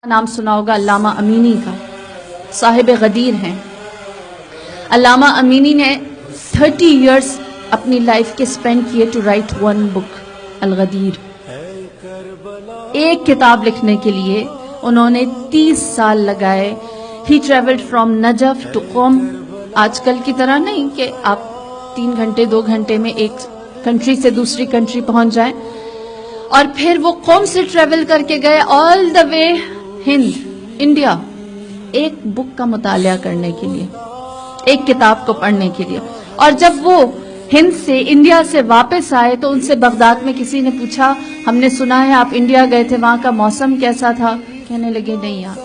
नाम सुना होगा अल्लामा अमीनी का, साहिब गदीर हैं। अल्लामा अमीनी ने 30 इयर्स अपनी लाइफ के स्पेंड किए टू राइट वन बुक अल गदीर। एक किताब लिखने के लिए उन्होंने 30 साल लगाए। ही ट्रेवल्ड फ्रॉम नजफ टू कौम। आजकल की तरह नहीं कि आप 3 घंटे 2 घंटे में एक कंट्री से दूसरी कंट्री पहुंच जाएं, और फिर वो कौम से ट्रेवल करके गए all the way Hind, India, एक बुक का मुतालिया करने के लिए, एक किताब को पढ़ने के लिए। और जब वो हिंद से, इंडिया से वापस आए तो उनसे बगदाद में किसी ने पूछा, हमने सुना है आप इंडिया गए थे, वहां का मौसम कैसा था? कहने लगे नहीं याद,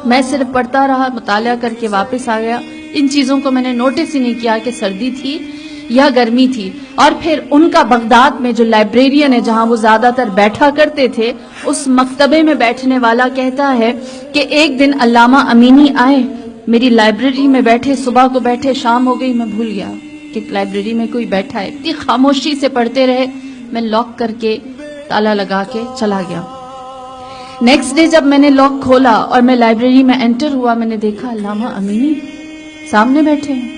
मैं सिर्फ पढ़ता रहा, मुतालिया करके वापस आ गया। इन चीजों को मैंने नोटिस ही नहीं किया कि सर्दी थी या गर्मी थी। और फिर उनका बगदाद में जो लाइब्रेरियन है, जहां वो ज्यादातर बैठा करते थे, उस मकतबे में बैठने वाला कहता है कि एक दिन अल्लामा अमीनी आए, मेरी लाइब्रेरी में बैठे, सुबह को बैठे, शाम हो गई, मैं भूल गया कि लाइब्रेरी में कोई बैठा है। इतनी खामोशी से पढ़ते रहे, मैं लॉक करके ताला लगा के चला गया। नेक्स्ट डे जब मैंने लॉक खोला और मैं लाइब्रेरी में एंटर हुआ, मैंने देखा अल्लामा अमीनी सामने बैठे हैं।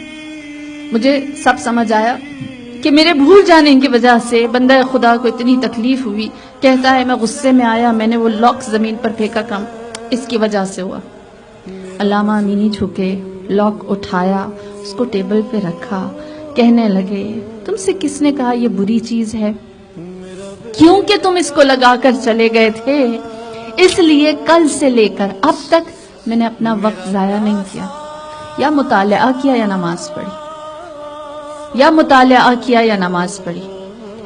मुझे सब समझ आया कि मेरे भूल जाने की वजह से बंदा खुदा को इतनी तकलीफ हुई। कहता है मैं गुस्से में आया, मैंने वो लॉक जमीन पर फेंका, कम इसकी वजह से हुआ। अल्लामा अमीनी झुके, लॉक उठाया, उसको टेबल पे रखा, कहने लगे तुमसे किसने कहा ये बुरी चीज है? क्योंकि तुम इसको लगाकर चले गए थे, इसलिए कल से लेकर अब तक मैंने अपना वक्त जाया नहीं किया। या मुतालिया किया या नमाज पढ़ी, या मुतालिया किया या नमाज पढ़ी।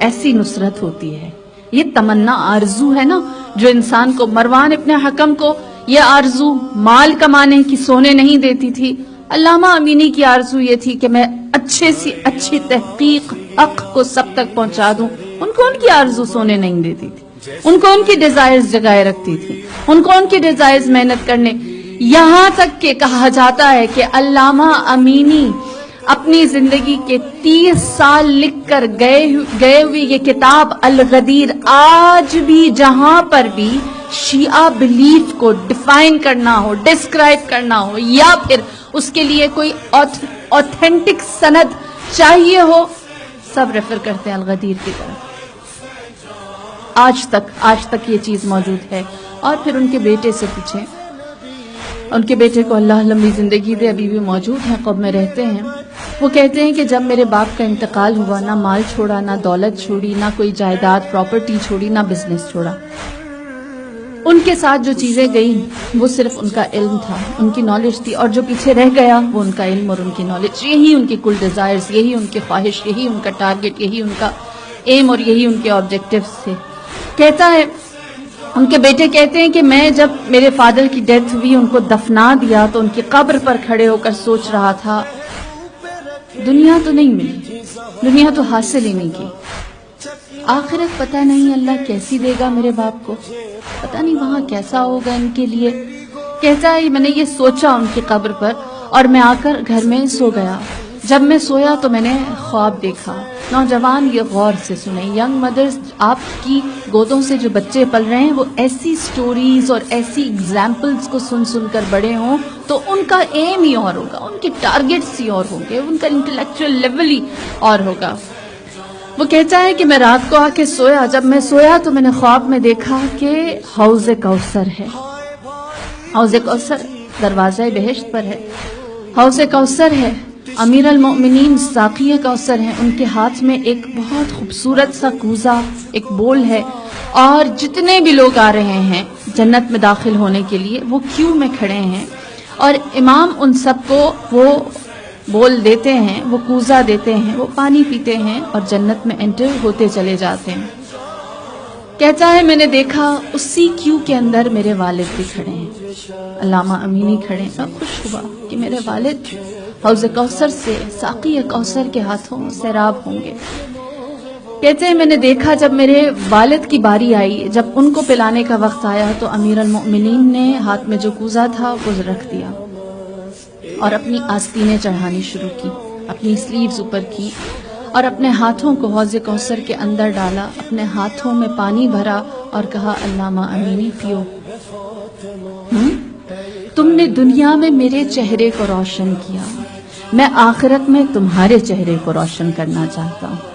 ऐसी नुसरत होती है। ये तमन्ना, आरजू है ना, जो इंसान को, मरवान इब्न हकम को ये आरजू माल कमाने की सोने नहीं देती थी। अल्लामा अमीनी की आरजू ये थी कि मैं अच्छे से अच्छी तहकीक हक को सब तक पहुंचा दूं। उनको उनकी आरजू सोने नहीं देती थी, उनको उनकी डिजायर्स जगाए रखती थी, उनको उनकी डिजायर्स मेहनत करने। यहां तक के कहा जाता है कि अल्लामा अमीनी अपनी जिंदगी के 30 साल लिख कर गए हुए ये किताब अल गदीर आज भी जहां पर भी शिया बिलीफ को डिफाइन करना हो, डिस्क्राइब करना हो, या फिर उसके लिए कोई ऑथेंटिक सनद चाहिए हो, सब रेफर करते हैं अल गदीर की तरफ। आज तक ये चीज मौजूद है। और फिर उनके बेटे से पूछें, उनके बेटे को अल्लाह लंबी जिंदगी दे, अभी भी मौजूद हैं, क़ब्र में रहते हैं। वो कहते हैं कि जब मेरे बाप का इंतकाल हुआ, ना माल छोड़ा, ना दौलत छोड़ी, ना कोई जायदाद प्रॉपर्टी छोड़ी, ना बिजनेस छोड़ा। उनके साथ जो चीजें गई वो सिर्फ उनका इल्म था, उनकी नॉलेज थी, और जो पीछे रह गया वो उनका इल्म और उनकी नॉलेज। यही उनकी कुल डिजायर्स, यही उनकी ख्वाहिश, यही उनका टारगेट, यही उनका एम और यही उनके ऑब्जेक्टिव्स थे। कहता है, उनके बेटे कहते हैं कि मैं जब मेरे फादर की डेथ हुई, उनको दफना दिया, तो उनकी कब्र पर खड़े होकर सोच रहा था दुनिया तो नहीं मिली, दुनिया तो हासिल ही नहीं की, आखिरत पता नहीं अल्लाह कैसी देगा मेरे बाप को, पता नहीं वहां कैसा होगा इनके लिए। कहता है मैंने ये सोचा उनकी कब्र पर, और मैं आकर घर में सो गया। जब मैं सोया तो मैंने ख्वाब देखा। नौजवान ये गौर से सुने, यंग मदर्स, आपकी गोदों से जो बच्चे पल रहे हैं वो ऐसी स्टोरीज और ऐसी एग्जाम्पल्स को सुन सुनकर बड़े हों तो उनका एम ही और होगा, उनके टारगेट्स ही और होंगे, उनका इंटेलेक्चुअल लेवल ही और होगा। वो कहता है कि मैं रात को आके सोया, जब मैं सोया तो मैंने ख्वाब में देखा कि हौज़े कौसर है। हौज़े कौसर दरवाज़ा बहिश्त पर है, हौज़े कौसर है, अमीर अल मोमिनीन साक़ी कौसर हैं, उनके हाथ में एक बहुत खूबसूरत सा कूज़ा, एक बोल है, और जितने भी लोग आ रहे हैं जन्नत में दाखिल होने के लिए वो क्यू में खड़े हैं, और इमाम उन सबको वो बोल देते हैं, वो कूज़ा देते हैं, वो पानी पीते हैं और जन्नत में एंटर होते चले जाते हैं। कहता है मैंने देखा उसी क्यू के अंदर मेरे वालिद भी खड़े हैं, अल्लामा अमीनी खड़े हैं। मैं खुश हुआ कि मेरे वालिद हौज़े कौसर से, साक़ी कौसर के हाथों सैराब होंगे। कहते हैं मैंने देखा जब मेरे वालिद की बारी आई, जब उनको पिलाने का वक्त आया, तो अमीर अल मोमिनीन ने हाथ में जो कूज़ा था वो रख दिया और अपनी आस्तीनें चढ़ानी शुरू की, अपनी स्लीव्स ऊपर की और अपने हाथों को हौज़े कौसर के अंदर डाला, अपने हाथों में पानी भरा और कहा अल्लामा अमीनी पियो। تم نے دنیا میں میرے چہرے کو روشن کیا، میں آخرت میں تمہارے چہرے کو روشن کرنا چاہتا ہوں.